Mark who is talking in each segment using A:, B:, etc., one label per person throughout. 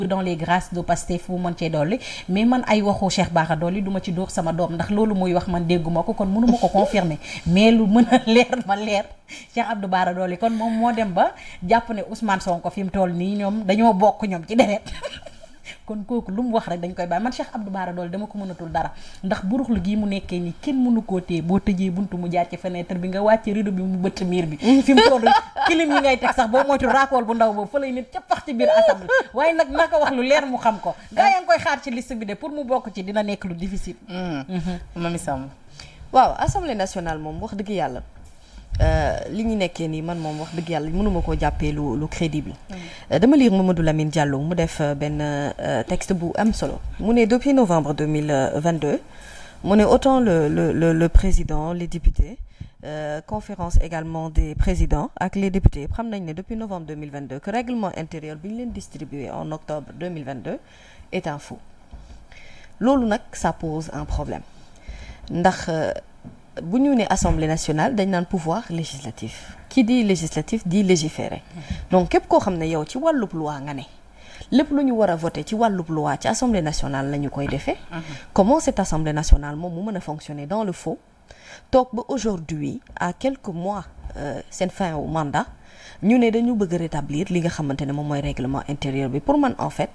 A: dans les grâces de Pastef fu mën cee dolli mais man ay waxu Cheikh Bara Dolly du ma ci dóor sama doom ndax loolu muy wax man dégguma ko kon mënuma ko confirmer mais lu mën a leer Cheikh Abdou Bara Dolly kon moom moo dem ba jàpp ne Ousmane Sonko fi mu toll nii ñoom dañoo bokk ñoom ci deret kon kooku lu mu wax rek dañ koy bàyyi man Cheikh Abdou Bara Dolly dama ko mënatul dara ndax buruxlu gii mu nekkee nii kenn mënu koo téye boo tëjee buntu mu jaar ci fenêtre bi nga wàcce rideau bi mu bëtt miir bi fi mu toll kilim yi ngay teg sax boo moytu raakool bu ndaw boobu fa lay nit ca pax ci biir assemblée waaye nag naka wax lu leer mu xam ko gaa yaa ngi koy xaar ci liste bi de pour mu bokk ci dina nekk lu difficile
B: Mamy Samb waaw assemblée nationale moom wax dëgg yàlla li ñu nekkee nii man moom wax dëgg yàlla mënuma koo jàppee lu crédible dama lire Mamadou Lamine Diallo mu def benn texte bu am solo mu ne depuis novembre 2022 mu ne autant le président les députés conférence également des présidents ak les députés xam nañ ne depuis novembre 2022 que règlement intérieur bi ñu leen distribué en octobre 2022 est un faux loolu nag ça pose un problème ndax bu ñu ne assemblée nationale dañ naan pouvoir législatif qui dit législatif dit légiférer donc képp koo xam ne yow ci wàllub loi nga ne lépp lu ñu war a voter ci wàllub loi ci assemblée nationale la ñu koy defee comment cette assemblée nationale moom mu mën a fonctionner dans le faux toog ba aujourd'hui à quelques mois seen fin au mandat ñu ne dañu bëgg a rétablir li nga xamante ne moom mooy règlement intérieur bi pour man en fait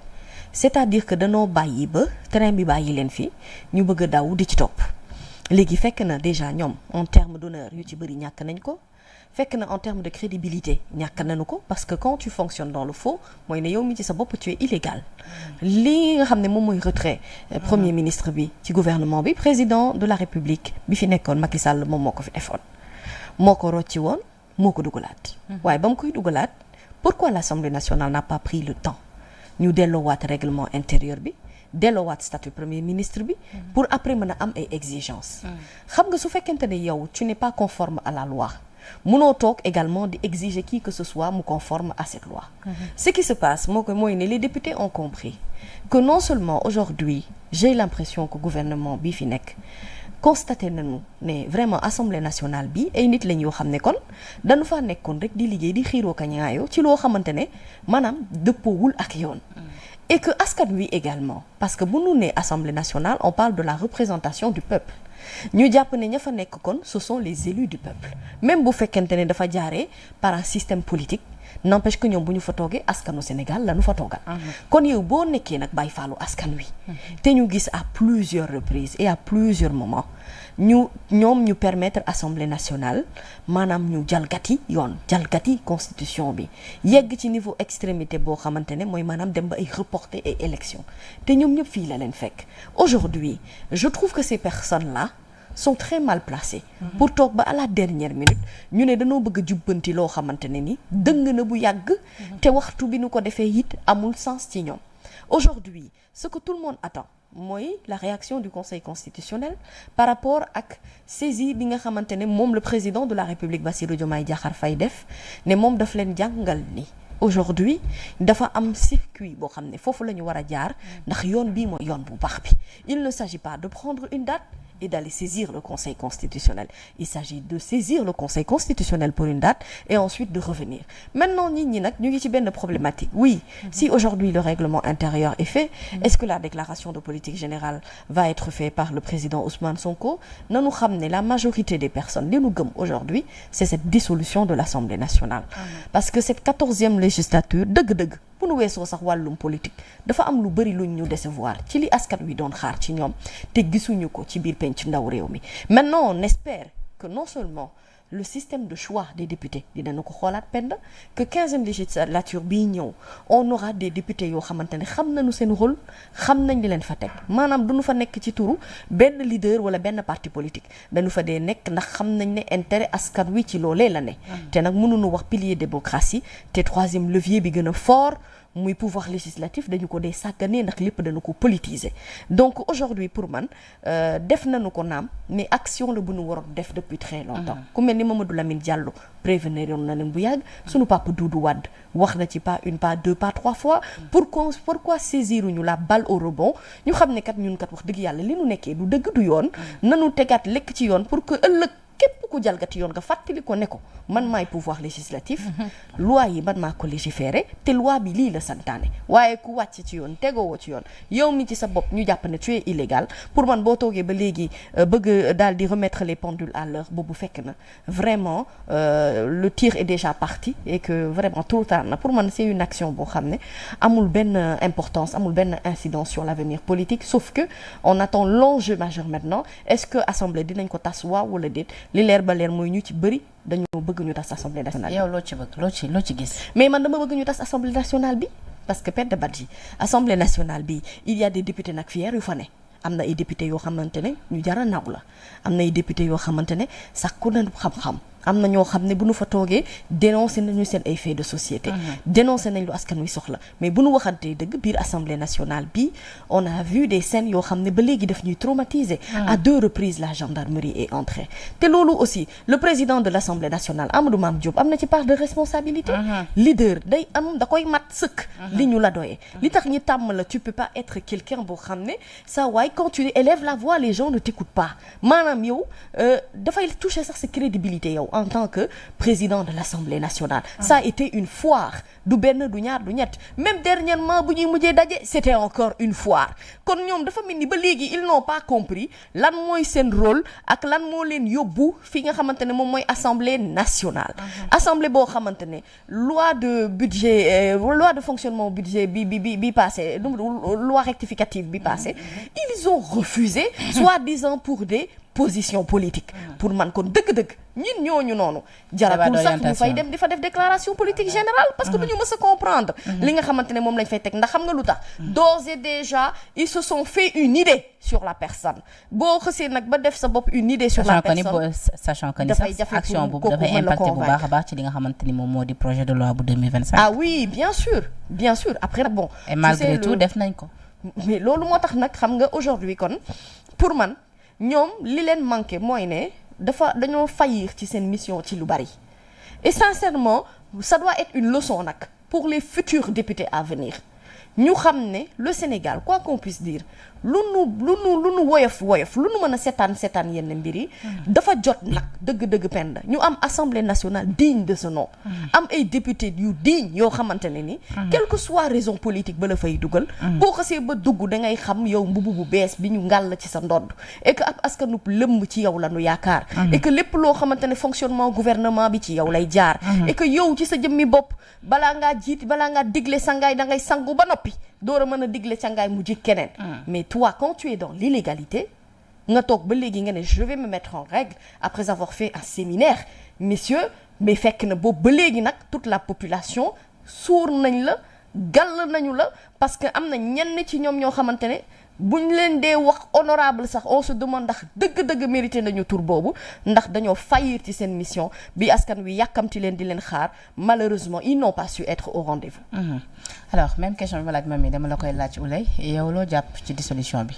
B: c'est-à-dire que danoo bàyyi ba train bi bàyyi leen fii ñu bëgg a daw di ci topp léegi fekk na déjà ñoom en termes d'honneur yu ci bëri ñàkk nañ ko fekk na en termes de crédibilité ñàkk nañu ko parce que quand tu fonctionnes dans le faux mooy ne yow mi ci sa bopp tu es illégal lii nga xam ne moom mooy retrait premier ministre bi ci gouvernement bi président de la république bi fi nekkoon Macky Sall moom moo ko fi defoon moo ko rocci woon moo ko dugalaat waaye ba mu koy dugalaat pourquoi l'Assemblée nationale n'a pas pris le temps ñu delloowaat règlement intérieur bi delloowaat statut premier ministre bi pour après mën a am ay exigences xam nga su fekkente ne yow tu n'es pas conforme à la loi mënoo toog également di exiger qui que ce soit mu conforme à cette loi ce qui se passe mooy ne les députés ont compris que non seulement aujourd'hui j'ai l'impression que gouvernement bi fi nekk constaté nañu ne vraiment assemblée nationale bi ay nit lañ yoo xam ne kon dañu faa nekkoon rek di liggéey di xiiroo ka ñaayoo ci loo xamante ne maanaam dëppoowul ak yoon et que askan wi également parce que bu ñu nee assemblée nationale on parle de la représentation du peuple ñu jàpp ne ña fa nekk kon ce sont les élus du peuple même bu fekkente ne dafa jaaree par un système politique n'empêche que ñoom bu ñu fa toogee askanu Sénégal la ñu fa toogal kon yow boo nekkee nag bàyyi faalu askan wi te ñu gis à plusieurs reprises et à plusieurs moments ñu permettre assemblée nationale maanaam ñu jalgati yoon jalgati constitution bi yegg ci niveau extrémité boo xamante ne mooy maanaam dem ba ay reporter ay élections te ñoom ñëpp fii la leen fekk aujourd'hui je trouve que ces personnes-là sont très mal placés pour toog ba à la dernière minute ñu ne dañoo bëgg a jubbanti loo xamante ne ni dëng na bu yàgg te waxtu bi nu ko defee it amul sens ci ñoom aujourd'hui ce que tout le monde attend mooy la réaction du Conseil constitutionnel par rapport ak saisie bi nga xamante ne moom le président de la République Bassirou Diomaye Diakhar Faye def ne moom daf leen jàngal ni aujourd'hui dafa am circuit boo xam ne foofu la ñu war a jaar ndax yoon bii mooy yoon bu baax bi il ne s'agit pas de prendre une date et d'aller saisir le Conseil constitutionnel. Il s'agit de saisir le Conseil constitutionnel pour une date et ensuite de revenir. Maintenant, nit ñi nag ñu ngi ci benn problématique. Oui, si aujourd'hui le règlement intérieur est fait, est-ce que la déclaration de politique générale va être faite par le président Ousmane Sonko? Nanu xam ne la majorité des personnes li nu gëm aujourd'hui, c'est cette dissolution de l'Assemblée nationale. Parce que cette 14e législature dëgg-dëgg bu nu weesoo sax wàllum politique dafa am lu bëri luñ ñu décevoir ci li askan wi doon xaar ci ñoom te gisuñu ko ci biir penc ndaw réew mi. Maintenant on espère que non seulement le système de choix des députés dinañu ko xoolaat pend que 15e législature bii ñëw on aura des députés yoo xamante ne xam nañu seen rôle xam nañ li leen fa teg maanaam duñu fa nekk ci turu benn leader wala benn parti politique dañu fa dee nekk ndax xam nañ ne intérêt askan wi ci loolee la ne te nag mënuñu wax pilier démocratie te 3e levier bi gën a fort muy pouvoir législatif dañu ko dee sàgganee ndax lépp dañu ko politiser donc aujourd'hui pour man def nañu ko naam mais action la bu ñu waroon def depuis très longtemps ku mel ni Mamadou Lamine Diallo prévenir yoon na leen bu yàgg suñu papa Doudou Wade wax na ci pas une pas deux pas trois fois pourquoi saisiruñu la balle au rebond ñu xam ne kat ñun kat wax dëgg yàlla li nu nekkee du dëgg du yoon nanu tegaat lekk ci yoon pour que ëllëg képp ku jalgati yoon nga fàttali ko ne ko man maay pouvoir législatif loi yi man maa ko légiférer te loi bi lii la santaane waaye ku wàcc ci yoon tegoo ci yoon yow mi ci sa bopp ñu jàpp ne tu es illégal pour man boo toogee ba léegi bëgg daal di remettre les pendules à l'heure boobu fekk na vraiment le tir est déjà parti et que vraiment trop tard na pour man c'est une action boo xam ne amul benn importance amul benn incidence sur l'avenir politique sauf que on attend l'enjeu majeur maintenant est-ce que assemblée dinañ ko tas waaw wala déet li leer ba leer mooy ñu ci bëri dañoo bëgg ñu tas assemblée nationale
A: yow loo ci bëgg loo ci gis.
B: mais man dama bëgg ñu tas assemblée nationale bi parce que Penda Badji assemblée nationale bi il y a des députés nag fiers yu fa ne am na ay députés yoo xamante ne ñu jara naw la am na ay députés yoo xamante ne sàkku na xam-xam am na ñoo xam ne bu nu fa toogee dénoncé nañu seen ay faits de société dénoncé nañ lu askan wi soxla mais bu nu waxantee dëgg biir assemblée nationale bi on a vu des scènes yoo xam ne ba léegi daf ñuy traumatiser à 2 reprises la gendarmerie est entrée te loolu aussi le président de l'assemblée nationale Amadou Mame Diop am na ci part de responsabilité leader day am da koy mat sëkk li ñu la doyee li tax ñi tàmm la tu peux pas être quelqu'un boo xam ne ça waaye quand tu élèves la voix les gens ne t'écoutent pas maanaam yow dafay toucher sax sa crédibilité yow en tant que président de l'Assemblée nationale ça a été une foire du benn du ñaar du ñett même dernièrement bu ñuy mujjee daje c'était encore une foire kon ñoom dafa mel ni ba léegi ils n'ont pas compris lan mooy seen rôle ak lan moo leen yóbbu fi nga xamante ne moom mooy Assemblée nationale assemblée boo xamante ne loi de budget loi de fonctionnement budget bi passé loi rectificative bi passé ils ont refusé soi-disant pour des position politique pour man kon dëgg-dëgg ñun ñooñu noonu jaratul sax ñu fay dem di fa def déclaration politique générale parce que duñu mës a comprendre li nga xamante ne moom lañ fay teg ndax xam nga lu tax d'ores et déjà ils se sont fait une idée sur la personne boo xësee nag ba def sa bopp une idée sur la personne
A: sachant que ni sax action boobu dafay impacté bu baax a baax ci li nga xamante ni moom moo di projet de loi bu 2025
B: ah oui bien sûr après nag bon
A: et malgré tout def nañ ko
B: mais loolu moo tax nag xam nga aujourd'hui kon pour man ñoom li leen manqué mooy ne dañoo faillir ci seen mission ci lu bari et sincèrement ça doit être une leçon nag pour les futurs députés à venir ñu xam ne le Sénégal quoi qu'on puisse dire lu nu woyof lu nu mën a seetaan yenn mbir yi dafa jot nag dëgg Penda ñu am assemblée nationale digne de ce nom am ay députés yu digne yoo xamante ne ni quelle que soit raison politique ba la fay dugal boo xasee ba dugg da ngay xam yow mbubu bu bees bi ñu ngàll ci sa ndodd et que ab askanu lëmb ci yow la nu yaakaar et que lépp loo xamante ne fonctionnement gouvernement bi ci yow lay jaar et que yow ci sa jëmmi bopp balaa ngaa digle sangaay da ngay sangu ba noppi door a mën a digle sangaay mu ji keneen mais toi quand tu es dans l'illégalité nga toog ba léegi nga ne je vais me mettre en règle après avoir fait un séminaire messieurs mais fekk na boobu ba léegi nag toute la population suur nañ la gàll nañu la parce que am na ñenn ci ñoom ñoo xamante ne buñ leen dee wax honorable sax on se demande ndax dëgg-dëgg mérité nañu tur boobu ndax dañoo faillir ci seen mission bi askan wi yàkkamti leen di leen xaar malheureusement ils n'ont pas su être au rendez-vous.
A: Alors même question bi ma laaj Mamy dama la koy laaj Ouleye yow loo jàpp ci dissolution bi.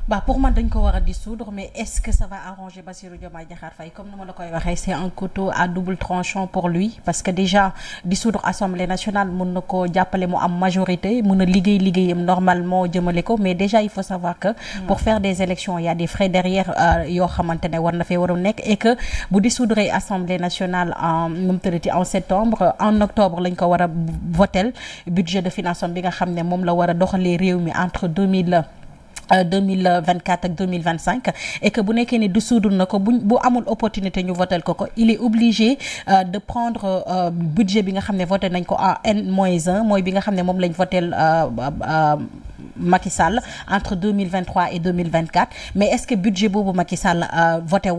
A: Bah pour man dañ ko war a dissoudre mais est-ce que ça va arranger Bassirou Diomaye Diakhar Faye comme ni ma la koy waxee c'est un couteau à double tranchant pour lui parce que déjà dissoudre Assemblée nationale mun na ko jàppale mu am majorité mun a liggéeyam normalement jëmale ko mais déjà il faut savoir que pour faire des élections il y a des frais derrière yoo xamante ne war na fee waroon nekk et que bu dissoudre Assemblée nationale en septembre en octobre lañ ko war a voter budget de financement bi nga xam ne moom la war a doxalee réew mi entre 2024 ak 2025 et que bu nekkee ni dissoudre na ko bu amul opportunité ñu votel ko il est obligé de prendre budget bi nga xam ne voté nañ ko en N-1 mooy bi nga xam ne moom lañ votel Macky Sall entre 2023 et 2024 mais est-ce que budget boobu Macky Sall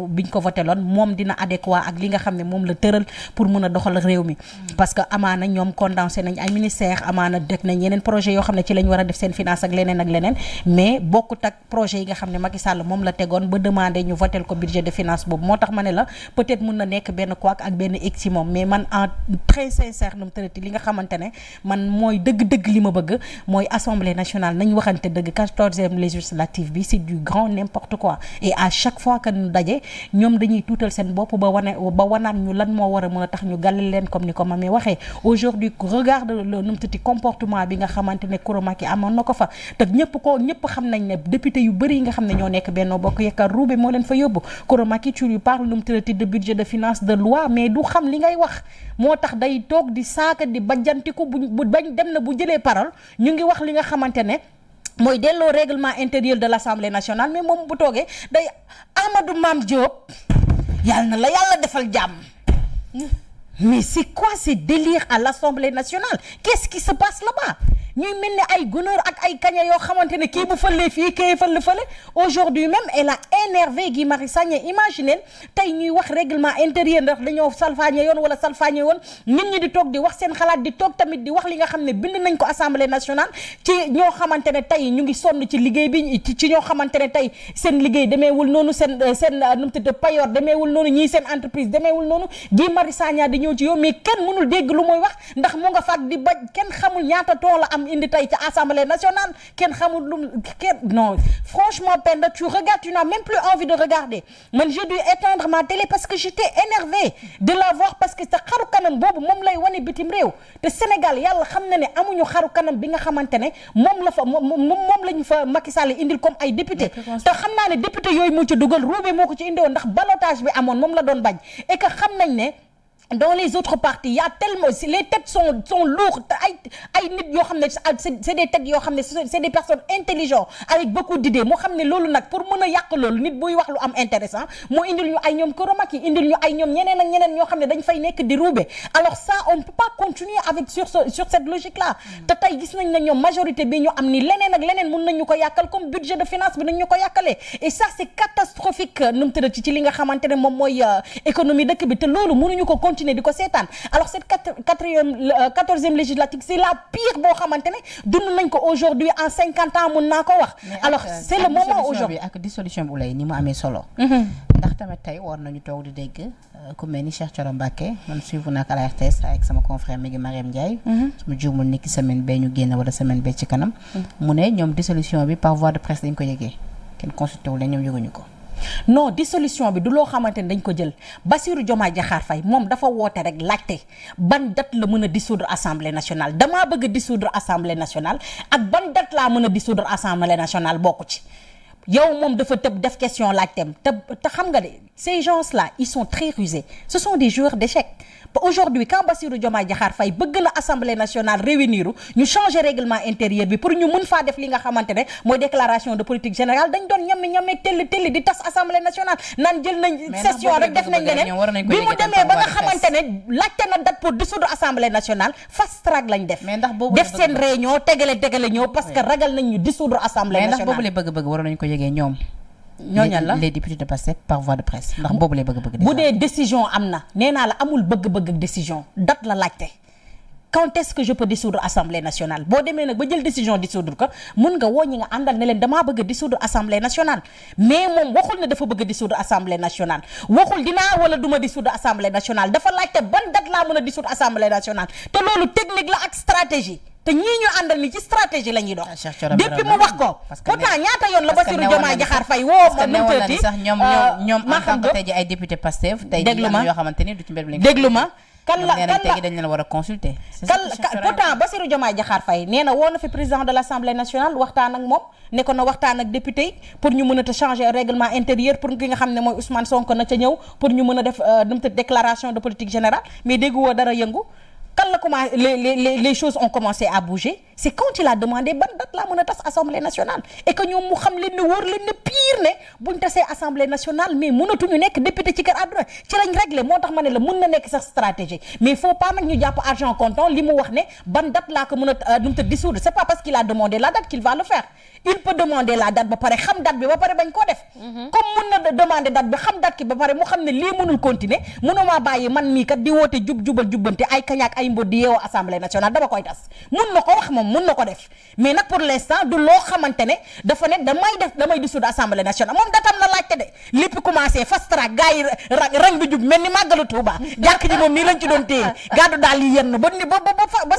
A: biñ ko voté loon moom dina adéquat ak li nga xam ne moom la tëral pour mun a doxal réew mi parce que amaana ñoom condensé nañ ay ministères amaana def nañ yeneen projet yoo xam ne ci lañ war a def seen finance ak leneen mais bokkut ak projet yi nga xam ne Macky Sall moom la tegoon ba demandé ñu votel ko budget de finance boobu moo tax ma ne la peut-être mun na nekk benn couac ak benn egg ci moom mais man en très sincère nu mu tërati li nga xamante ne man mooy dëgg-dëgg li ma bëgg mooy Assemblée nationale nañ waxante dëgg 14e législative bi c'est du grand n'importe quoi et à chaque fois que ñu daje ñoom dañuy tuutal seen bopp ba wanaan ñu lan moo war a mën a tax ñu gàllal leen comme ni ko Mamy waxee aujourd'hui regarde le nu mu tudd comportement bi nga xamante ne Kouromacky amoon na ko fa te ñëpp xam nañ ne député yu bëri yi nga xam ne ñoo nekk Benno Bokk Yaakaar ruube moo leen fa yóbbu Kouromacky tu lui parles nu mu tudd de budget de finance de loi mais du xam li ngay wax moo tax day toog di saaka di bajjantiku bu bañ dem na bu jëlee parole ñu ngi wax li nga xamante ne mooy delloo règlement intérieur de l'Assemblée nationale mais moom bu toogee day Amadou Mame Diop yàlla na la yàlla defal jàmm mais c'est quoi ces délires à l'Assemblée nationale qu'est-ce qui se passe là-bas ñuy mel ni ay gunóor ak ay kaña yoo xamante ne kii bu fëlee fii kii fële aujourd'hui même elle a énervé Guy Marius Sagna imaginez tey ñuy wax règlement intérieur ndax dañoo salfaañe yoon wala salfaañe woon nit ñi di toog di wax seen xalaat di toog tamit di wax li nga xam ne bind nañ ko Assemblée nationale ci ñoo xamante ne tey ñu ngi sonn ci liggéey bi ci ñoo xamante ne tey seen liggéey demeewul noonu seen nu mu tudd payoor demeewul noonu ñii seen entreprise demeewul noonu Guy Marius Sagna di ñëw ci yow mais kenn mënul dégg lu muy wax ndax mu nga faak di baj kenn xamul ñaata ton la am indi tey ci Assemblée nationale kenn xamul non franchement Penda tu regardes tu n'as même plus envie de regarder man j'ai dû éteindre ma télé parce que j'étais énervée de la voir parce que sa xaru kanam boobu moom lay wane bitim réew te Sénégal yàlla xam na ne amuñu xaru kanam bi nga xamante ne moom lañu fa Macky Sall indil comme ay député te xam naa ne député yooyu moo ci dugal Roubé moo ko ci indiwoon ndax ballottage bi amoon moom la doon bañ et que xam nañ ne dans les autres partis il y a tellement les têtes sont lourdes ay nit yoo xam ne c'est des têtes yoo xam ne c'est des personnes intelligentes avec beaucoup d'idées moo xam ne loolu nag pour mën a yàq loolu nit buy wax lu am intéressant moo indil ñu ay ñoom Kouromacky indil ñu ay ñoom ñeneen ak ñeneen ñoo xam ne dañ fay nekk di ruube alors ça on ne peut pas continuer avec sur cette logique là te tey gis nañ ne ñoom majorité bi ñu am ni leneen ak leneen mën nañ ñu ko yàqal comme budget de finance bi nañ ñu ko yàqalee et ça c'est catastrophique nu mu tëdd ci li nga xamante ne moom mooy économie dëkk bi te loolu mënuñu ko continuer di ko seetaan alors cette 14e législative c'est la pire boo xamante ne dund nañ ko aujourd'hui en 50 ans mun naa ko wax alors c'est le moment aujourd'hui
C: ak dissolution bu lay ni mu amee solo ndax tamit tey war nañu toog di dégg ku mel ni Cheikh Thioro Mbacké man suivre naa ko à la RTS avec sama confrère mi ngi Mariam Ndiaye su ma juumul ni ki semaine bee ñu génn wala semaine bee ci kanam mu ne ñoom dissolution bi par voie de presse dañ ko yëgee kenn consulté wu leen ñoom yëguñu ko
A: non dissolution bi du loo xamante ne dañ ko jël Bassirou Diomaye Diakhar Faye moom dafa woote rek laajte ban date la mën a dissoudre assemblée nationale damaa bëgg a dissoudre assemblée nationale ak ban date laa mën a dissoudre assemblée nationale bokku ci yow moom dafa tëb def question laajteem te xam nga de ces gens là ils sont très rusés ce sont des joueurs d'échecs aujourd'hui quand Bassirou Diomaye Diakhar Faye bëgg na assemblée nationale réunir ñu changer règlement intérieur bi pour ñu mën faa def li nga xamante ne mooy déclaration de politique générale dañ doon ñammi telli di tas assemblée nationale naan jël nañ session rek def nañ leneen bi mu demee ba nga xamante ne laajte na date pour dissoudre assemblée nationale fast track lañ def def seen réunion tegale ñëw parce que ragal nañ ñu dissoudre assemblée nationale.
C: mais ndax boobu lay bëgg-bëgg waroon nañu ko yëgee ñoom
A: ñooñal la
C: les députés de Pastef par voie de presse ndax boobu lay bëgg-bëgg
A: bu dee décision am na nee naa la amul bëgg-bëgg ak décision date la laajte quand est-ce que je peux dissoudre assemblée nationale boo demee nag ba jël décision dissoudre ko mun nga woo ñi nga àndal ne leen damaa bëgg a dissoudre assemblée nationale mais moom waxul ne dafa bëgg a dissoudre assemblée nationale waxul dinaa wala duma dissoudre assemblée nationale dafa laajte ban date laa mën a dissoudre assemblée nationale te loolu technique la ak stratégie te ñii ñu àndal ni ci stratégie la ñuy dox depuis mu wax ko pourtant ñaata yoon la Bassirou Diomaye Diakhar Faye woo ma nu tëddi
C: sax ñoom en tant que tey ji ay député Pastef tey ji am yoo xamante ni du ci mbedd lañ
A: déglu ma kan la
C: tey ji dañ leen war a consulter
A: pourtant Bassirou Diomaye Diakhar Faye nee na woo na fi président de l'Assemblée nationale waxtaan ak moom ne ko na waxtaan ak député yi pour ñu mën a changer règlement intérieur pour ki nga xam ne mooy Ousmane Sonko na ca ñëw pour ñu mën a def nu mu tëdd déclaration de politique générale mais déggu woo dara yëngu quand la commencé les choses ont commencé à bouger c'est quand il a demandé ban date laa mën a tas assemblée nationale et que ñoom mu xam leen ne wóor leen ne pire ne buñ tasee assemblée nationale mais mënatuñu nekk député ci kër àdduna ci lañ réglé moo tax ma ne la mën na nekk sax stratégie mais il faut pas nag ñu jàpp argent comptant li mu wax ne ban date laa ko mën a nu mu tëdd dissoudre c'est pas parce qu'il a demandé la date qu'il va le faire il peut demander la date ba pare xam date bi ba pare bañ koo def comme mën na demander date bi xam date ki ba pare mu xam ne lii mënul continuer mënuma bàyyi man mii kat di woote jubal jubbante ay kañaak ay mbod di yeewoo assemblée nationale dama koy tas mun na ko wax moom moom mën na ko def mais nag pour l'instant du loo xamante ne dafa ne damay dissoudre assemblée nationale moom datam na laajte de lépp commencé fast track gars yi rang bi jub mel ni màggalu Tuuba jàkk ji moom nii lañ ci doon téye gàddu daal yi yenn ba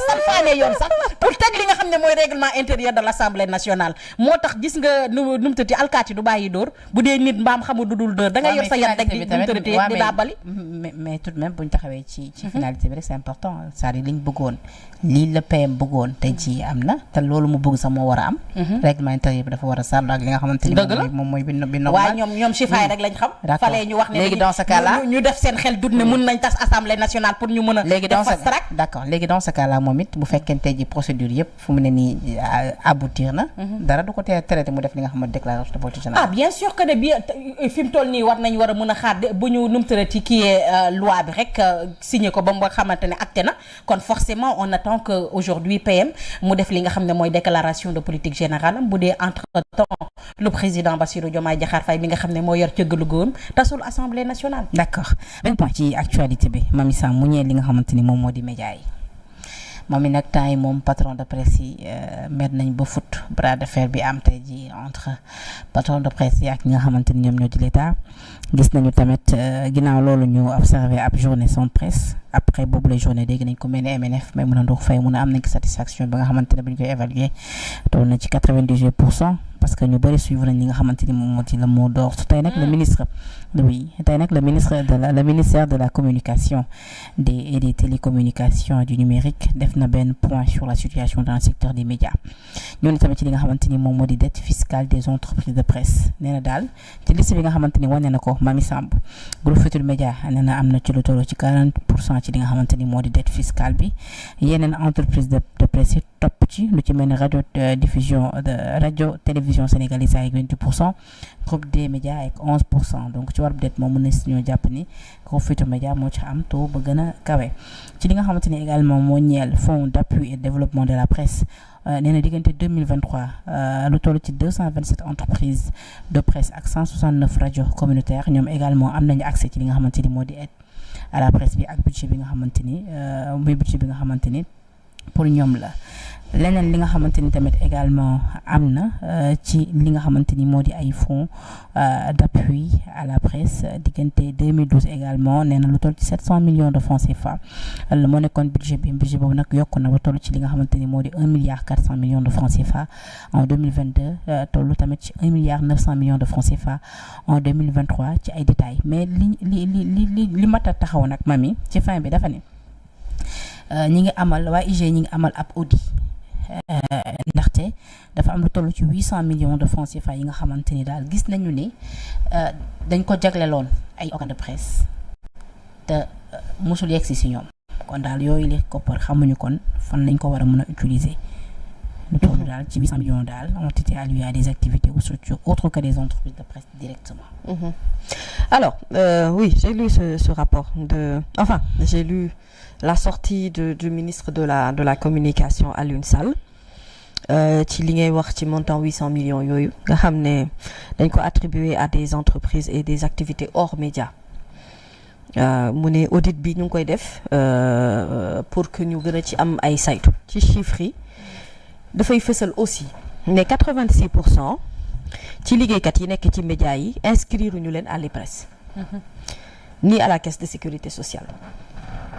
A: salfaanee yoon sax pour teg li nga xam ne mooy règlement intérieur de l'assemblée nationale moo tax gis nga nu mu tëti alkaati du bàyyi dóor bu dee nit mbaam xamul du dul dóor da ngay yor sa yat teg di tërëte di daa bali
C: mais tout de même bu ñu taxawee ci finalité bi rek c'est important c'est-à-dire li ñu bëggoon lii la PM bëggoon tey ci am na te loolu mu bëgg sax moo war a am règlement intérieur bi dafa war a sàrlu ak li nga xamante ni moom mooy bi normal
A: waaye ñoom chifaay rek lañ xam falee ñu wax ne
C: léegi dans ce cas là
A: ñu def seen xel dut ne mën nañ tas assemblée nationale pour ñu mën a def fast track
C: d'accord léegi dans ce cas là moom it bu fekkente ji procédure yëpp fu mu ne nii aboutir na dara du ko traité mu def li nga xam ne déclaration de politique générale
A: bien sûr que de bi fi mu toll nii war nañ war a mën a xaar bu ñu numtarati kii loi bi rek signé ko ba mu xamante ne acté na kon forcément on attend que aujourd'hui PM mu def li nga xam ne mooy déclaration de politique générale bu dee entre temps le président Bassirou Diomaye Diakhar Faye bi nga xam ne moo yor cëggalu góom tasul assemblée nationale.
C: d'accord benn point ci actualité bi Mamy Samb mu ñeel li nga xamante ni moom moo di média yi moom mi nag temps yi moom patron de presse yi mer nañ ba fut bras de fer bi am tey ji entre patron de presse yi ak ñi nga xamante ni ñoom ñoo di l'état gis nañu tamit ginnaaw loolu ñu observé ab journée sans presse après boobu la journée dégg nañ ko mel ni MNF mais mën a ndox fay mun a am nañ ko satisfaction ba nga xamante ne bu ñu koy évaluer toll na ci 98% parce que ñu bëri suivre nañ li nga xamante ni moom moo ci le mot d'ordre tey nag le ministre le ministère de la communication et des télécommunications du numérique def na benn point sur la situation dans le secteur des médias ñoo ne tamit ci li nga xamante ni moom moo di dette fiscale des entreprises de presse nee na daal ci liste bi nga xamante ni wane na ko Mamy Samb groupe Futurs Médias nee na am na ci lu toll ci 40% ci li nga xamante ni moo di dette fiscale bi yeneen entreprise de presse topp ci lu ci mel ni radio diffusion de radio télévision sénégalaise avec 28%, groupe des médias avec 11%. Donc ci war dette moom mën na si ñoo jàpp ni groupe Futurs Médias moo ci am taux ba gën a kawe ci li nga xamante ni également moo ñeel fonds d'appui et développement de la presse nee na diggante 2023 lu toll ci 227 entreprises de presse ak 169 radios communautaires ñoom également am nañu accès ci li nga xamante ni moo di aide à la presse bi ak budget bi nga xamante ni muy budget bi nga xamante ni pour ñoom la leneen li nga xamante ni tamit également am na ci li nga xamante ni moo di ay fonds d'appui à la presse diggante 2012 également nee na lu toll ci 700 millions de francs CFA moo nekkoon budget boobu nag yokku na ba toll ci li nga xamante ni moo di 1 milliard 400 millions de francs CFA en 2022 tollu tamit ci 1 milliard 900 millions de francs CFA en 2023 ci ay détails mais li mat a taxaw nag Mamy ci fin bi dafa ne ñi ngi amal waa IG ñi ngi amal ab audit ndaxte dafa am lu toll ci 800 millions de francs CFA yi nga xamante ni daal gis nañu ni dañ ko jagleloon ay organes de presse te mosul yegsi si ñoom kon daal yooyu li koppar xamuñu kon fan lañ ko war a mën a utiliser lu toll daal ci 800 millions daal ont été alloués à des activités ou structures autres que des entreprises de presse directement.
B: Alors oui, j'ai lu ce rapport j'ai lu la sortie du ministre de la communication Alioune Sall ci li ngay wax ci montant 800 millions yooyu nga xam ne dañ ko attribuer à des entreprises et des activités hors médias mu ne audit bi ñu ngi koy def pour que ñu gën a ci am ay saytu ci chiffres yi dafay fësal aussi ne 86% ci liggéeykat yi nekk ci médias yi inscrire ñu leen à l'IPRES ni à la caisse de sécurité sociale